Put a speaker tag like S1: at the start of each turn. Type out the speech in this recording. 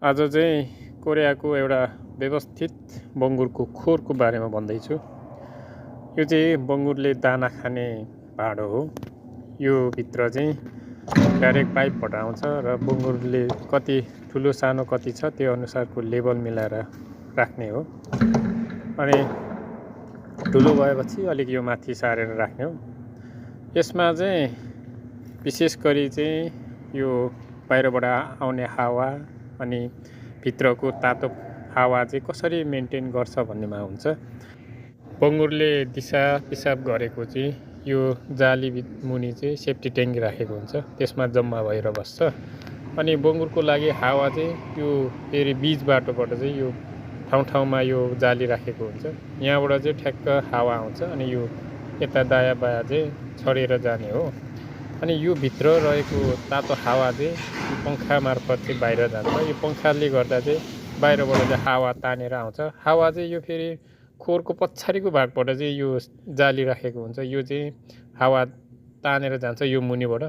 S1: आज चाहिँ कोरियाको एउटा व्यवस्थित बङ्गुरको खोरको बारेमा भन्दैछु। यो चाहिँ बङ्गुरले दाना खाने भाँडो हो। यो भित्र चाहिँ डाइरेक्ट पाइपबाट आउँछ र बङ्गुरले कति ठुलो सानो कति छ त्यो अनुसारको लेभल मिलाएर राख्ने हो। अनि ठुलो भएपछि अलिक यो माथि सारेर राख्ने हो। यसमा चाहिँ विशेष गरी चाहिँ यो बाहिरबाट आउने हावा अनि भित्रको तातो हावा चाहिँ कसरी मेन्टेन गर्छ भन्नेमा हुन्छ। बङ्गुरले दिशा पिसाब गरेको चाहिँ यो जाली मुनि चाहिँ सेफ्टी ट्याङ्की राखेको हुन्छ, त्यसमा जम्मा भएर बस्छ। अनि बङ्गुरको लागि हावा चाहिँ यो फेरि बीज बाटोबाट चाहिँ यो ठाउँ यो जाली राखेको हुन्छ। यहाँबाट चाहिँ ठ्याक्क हावा आउँछ अनि यो यता दायाँ बायाँ चाहिँ छरेर जाने हो। अनि यो भित्र रहेको तातो हावा चाहिँ पङ्खा मार्फत चाहिँ बाहिर जान्छ। यो पङ्खाले गर्दा चाहिँ बाहिरबाट चाहिँ हावा तानेर आउँछ। हावा चाहिँ यो फेरि खोरको पछाडिको भागबाट चाहिँ यो जाली राखेको हुन्छ, यो चाहिँ हावा तानेर जान्छ यो मुनिबाट।